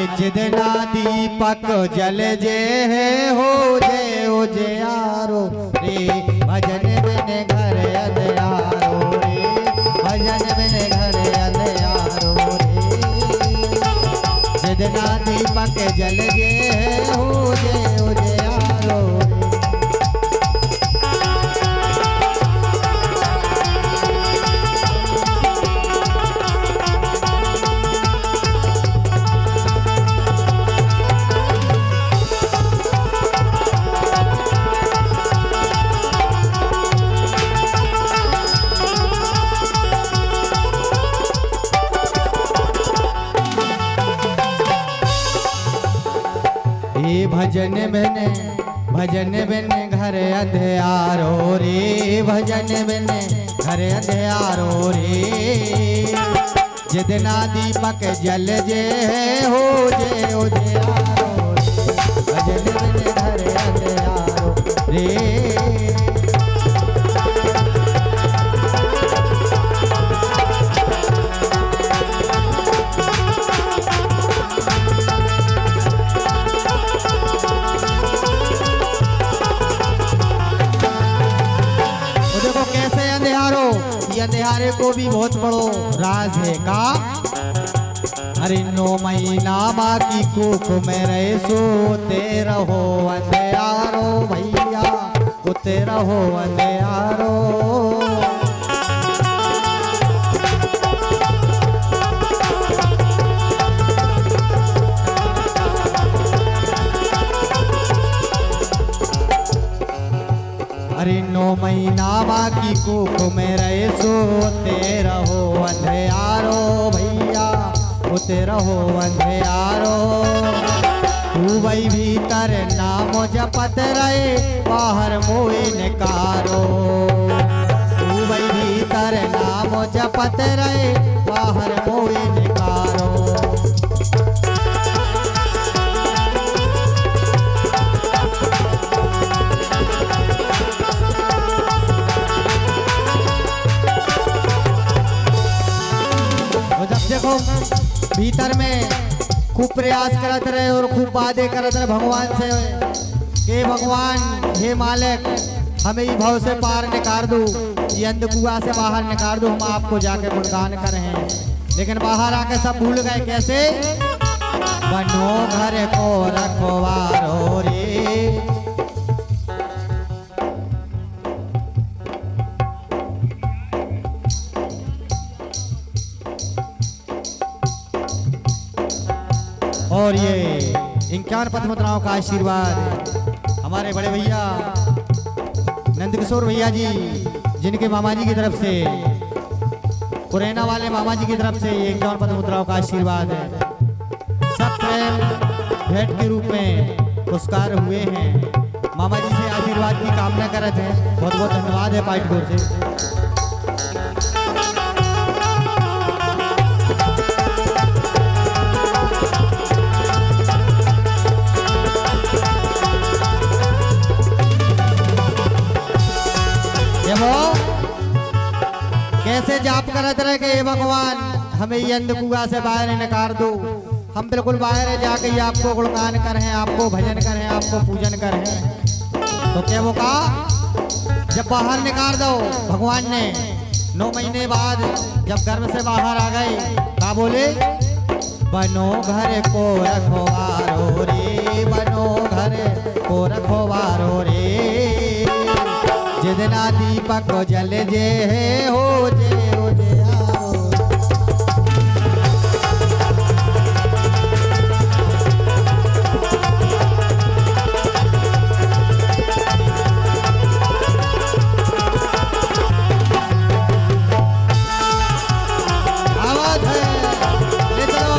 अरे जिदना दीपक जल जे है हो जे उजियारो रे भजन बिन घर अंधियारो रे भजन बिन घर अंधियारो रे जिदना दीपक जल जे है हो जे उजियारो रे। भजन बिन घर अंधियारो रे भजन बिन घर अंधियारो रे जिदना दीपक जल जे हो जे उजियारो भजन बिन घर अंधियारो रे। अंधियारे को भी बहुत बड़ो राज है का। अरे 9 महीना माँ की कोख में रहे सोते रहो अंधियारो भैया सोते रहो अंधियारो। अरे 9 महीना माँ की कोख में रहे सोते रहो अंधियारो भैया सोते रहो अंधियारो। तू वही भीतर नाम जपत रहे बाहर मोए निकारो तू वही भीतर नाम जपत रहे बाहर मोए निकारो। देखो भीतर में खूब प्रयास करत रहे और खूब वादे करत रहे भगवान से कि भगवान हे मालिक हमें ये भव से पार निकाल दो ये अंधकुआ से बाहर निकाल दो हम आपको जाके गुणगान कर रहे हैं। लेकिन बाहर आके सब भूल गए कैसे। बनो घर को रखवारो रे और ये 51 पद्ममुद्राओं का आशीर्वाद हमारे बड़े भैया नंदकिशोर भैया जी जिनके मामा जी की तरफ से पुरैना वाले मामा जी की तरफ से ये 51 पद्ममुद्राओं का आशीर्वाद है। सब प्रेम भेंट के रूप में पुरस्कार हुए हैं। मामा जी से आशीर्वाद की कामना करते हैं। बहुत बहुत धन्यवाद है पाइटपुर से। कैसे जाप करत रहे कि हे भगवान हमें ये अंधकुआ से बाहर निकाल दो हम बिल्कुल बाहर जाके आपको गुणगान करें आपको भजन करें आपको पूजन करें। तो क्या वो कहा जब बाहर निकाल दो भगवान ने 9 महीने बाद जब गर्भ से बाहर आ गए क्या बोले। बनो घर को रखवारो रे बनो घर को रखवारो रे जिदना दीपक जल जे हो जे उजियारो। आवाज है ले चलो।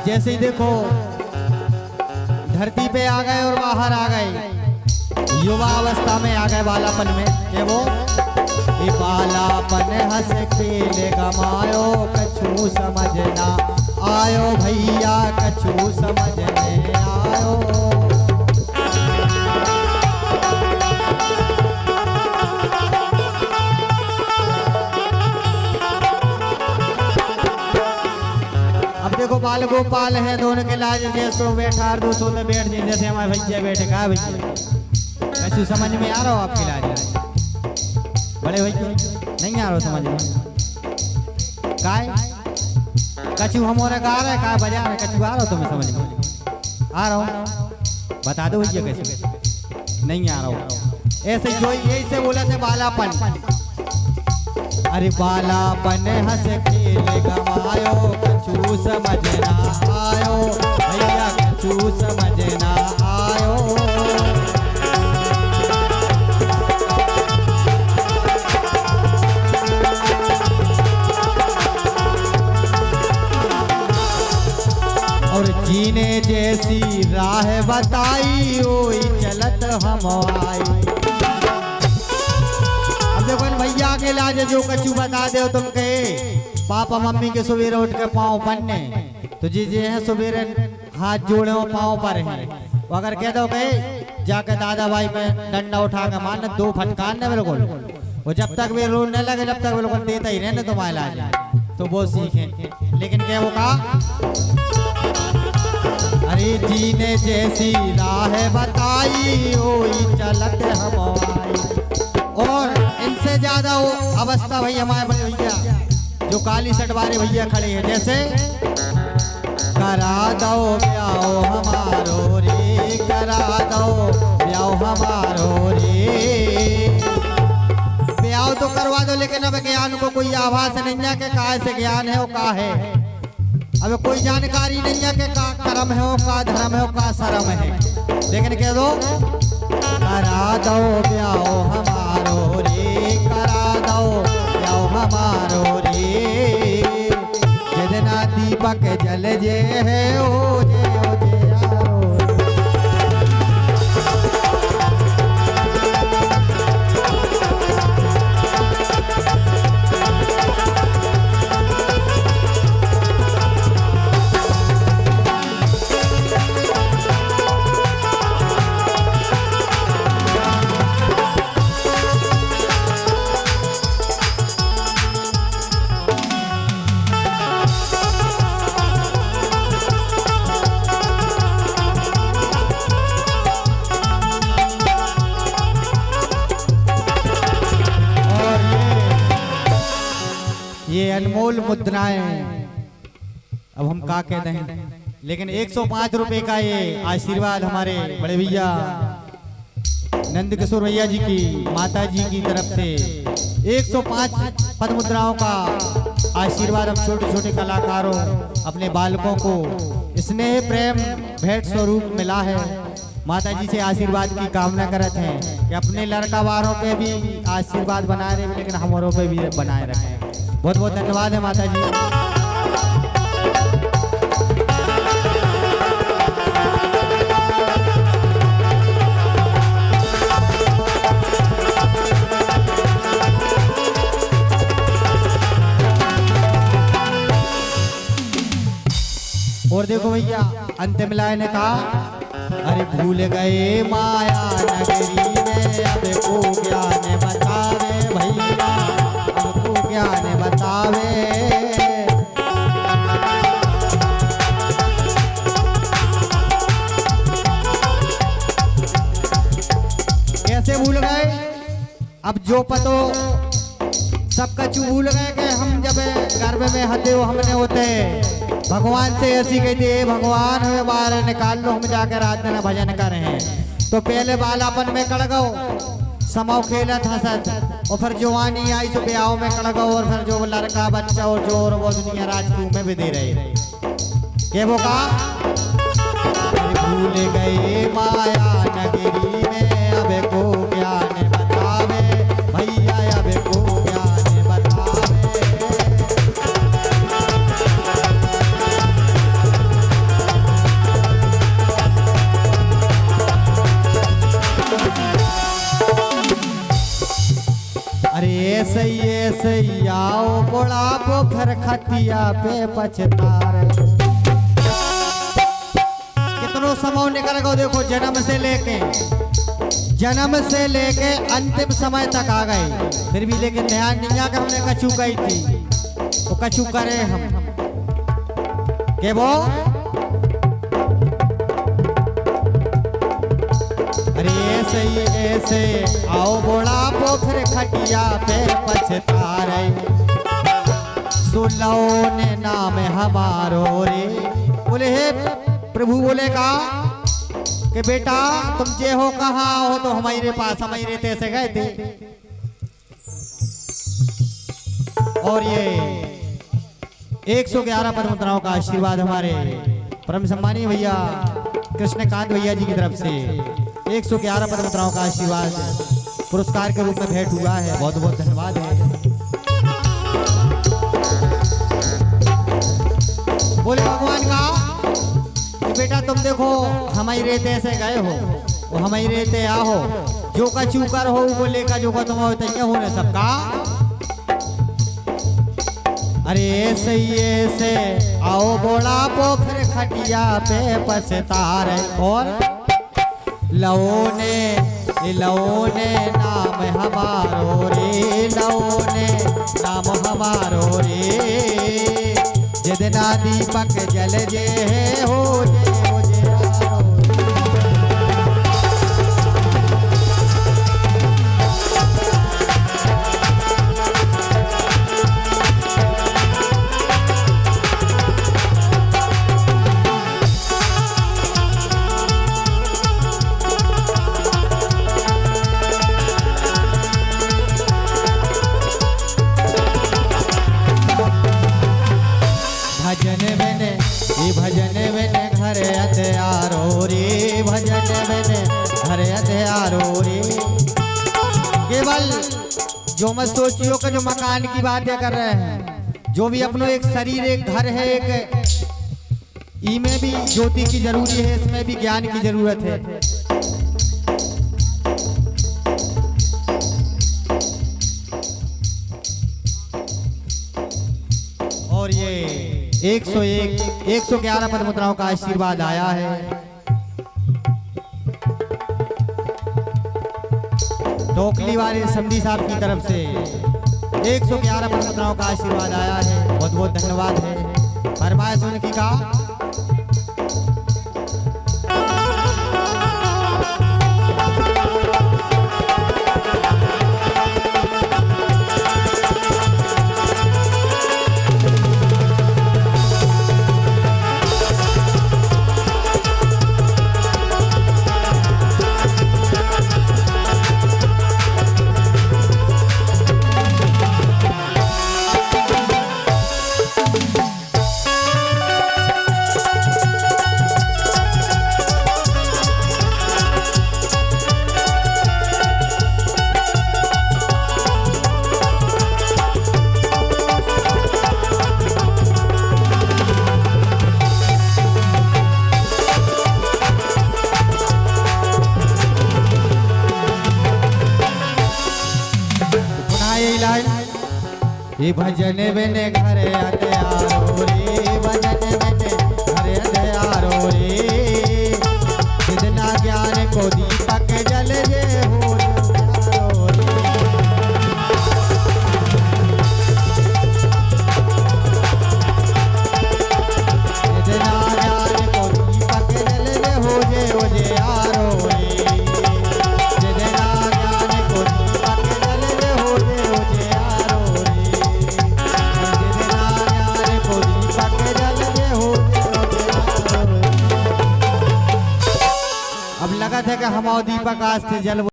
जैसे ही देखो धरती पे आ गए और बाहर आ गए युवा अवस्था में आ गए बालापन में के वो ये बालापन हंस खेल गमायो कछु समझना आयो भैया कछु समझने आयो। अब देखो बाल गोपाल है दोनों के लाज जैसो बैठा दो सो में बैठ जाए जैसे हमारे भैया बैठे कहा भैया कछु समझ में आ रहा हो आपके लाज बड़े भैया नहीं आ रहा समझ में काय कछु हमारे गा रहे काय बजा रहे कछु आ रहा हो तुम्हें समझ में आ रहा हूँ बता दो भैया कैसे नहीं आ रहा हूँ ऐसे जो यही से बोला थे बालापन अरे बालापन हंस खेल गवायो कछु समझना आयो भैया कछु समझना आयो। और जीने जैसी राह बताई ओई चलत हम आई। देखो भैया के लाज जो कछु बता दे तुम के पापा मम्मी के सवेरे उठ के पाँव पन्ने तो जी जी हैं सवेरे हाथ जोड़े हो पाँव पर हैं वो अगर कह दो के जाके दादा भाई में डंडा उठा के मारना दो फटकार ने बिल्कुल वो जब तक वे रोने लगे जब तक बिल्कुल देता ही रहने तुम्हारे लाज तो वो सीखें। लेकिन क्या वो कहा अरे जीने जैसी राह बताई ओई चलत हम आई। और इनसे ज्यादा वो अवस्था भैया हमारे भैया जो काली शर्ट वाले भैया खड़े हैं जैसे करा दो ब्याह हमारो रे करा दो ब्याह हमारो रे। ब्याह तो करवा दो लेकिन अब ज्ञान को कोई आभास नहीं है कि कहाँ से ज्ञान है वो का है अब कोई जानकारी नहीं है कि का कर्म है वो का धर्म है वो का शर्म है। लेकिन कह दो करा दो ब्याह हमारो रे करा दो ब्याह हमारो रे जितना दीपक जल जे है ओ जे आरो। ये अनमोल मुद्राएं अब हम का कहते हैं लेकिन 105 रुपए का ये आशीर्वाद हमारे बड़े भैया नंद किशोर भैया जी की माता जी की तरफ से 105 पद मुद्राओं का आशीर्वाद हम छोटे छोटे कलाकारों अपने बालकों को स्नेह प्रेम भेंट स्वरूप मिला है। माता जी से आशीर्वाद की कामना करते हैं कि अपने लड़का वारों पे भी आशीर्वाद बनाए रहे लेकिन हमारों पे भी बनाए रखें। बहुत बहुत धन्यवाद है माता जी। और देखो भैया अंतिम लाइन ने कहा अरे भूल गए माया नगरी में अब को ज्ञान बतावे भैया अब को ज्ञान बतावे। कैसे भूल गए अब जो पतो सबका चू भूल गए कि हम जब गर्भ में हते हो हमने होते भगवान से ऐसी कहती है भगवान हमें बाहर निकाल लो हम जाकर रात दिन भजन कर रहे हैं। तो पहले बालापन में कड़ गो समाओ खेलत हंसत और फिर जवानी आई तो ब्याह में कड़ गो और फिर जो लड़का बच्चा और जोर वो दुनिया राजकू में भी दे रहे के वो का भूल गए माया नगरी में अब को ज्ञान बतावे भैया अब को ज्ञान बतावे। अरे ऐसे ही आओ बुढ़ापो फिर खटिया पे पछता रहे। कितनो समय निकल गो देखो, जन्म से लेके अंतिम समय तक आ गए, फिर भी लेकिन ध्यान नहीं आकर हमने कछु कही थी, तो कछु करे हम के वो। अरे ऐसे आओ बुढ़ापो फिर खटिया पे पछता रहे। सुनो ने नाम हमारो रे। बोले हे प्रभु, बोले का कि बेटा तुम जे हो कहाँ हो, तो हमारे पास हमारे तैसे गए थे। और ये 111 पद्म मुद्राओं का आशीर्वाद हमारे परम सम्मानीय भैया कृष्णकांत भैया जी की तरफ से 111 पद्म मुद्राओं का आशीर्वाद पुरस्कार के रूप में भेंट हुआ है। बहुत बहुत धन्यवाद है। बोले भगवान का बेटा तुम देखो हमारी रेते से गए हो, वो हमारी रेते आओ, जो का चूकर हो वो लेका जो का तुम होते होने सबका। अरे ऐसे आओ बुढ़ापो फिर खटिया पे पछता रहे। और लौने नाम हमारो रे, लौने नाम हमारो रे। जितना दीपक जल जे हो भजन मैंने घर अत्यारो रे, भजन मैंने घर अत्यारो रे। केवल जो मत सोचियो कि जो मकान की बातें कर रहे हैं, जो भी अपनो एक शरीर एक घर है, एक इमें भी ज्योति की जरूरी है, इसमें भी ज्ञान की जरूरत है। और ये 111 पद्म मुद्राओं का आशीर्वाद आया है। टोकली वाले समधी साहब की तरफ से 111 पद्म मुद्राओं का आशीर्वाद आया है। बहुत बहुत धन्यवाद है। फरमाइश उनकी का ये भजन मैंने घर अत्यारो रे, भजन मैंने घर अत्यारो रे। जितना ज्ञान को दीपक जल जे हो रे। जितना ज्ञान को दीपक जल जे हो जे आरो रे। जितना ज्ञान को दीपक जल जे हो जे आरो रे। अब लगा था कि हम दीपक आज से जल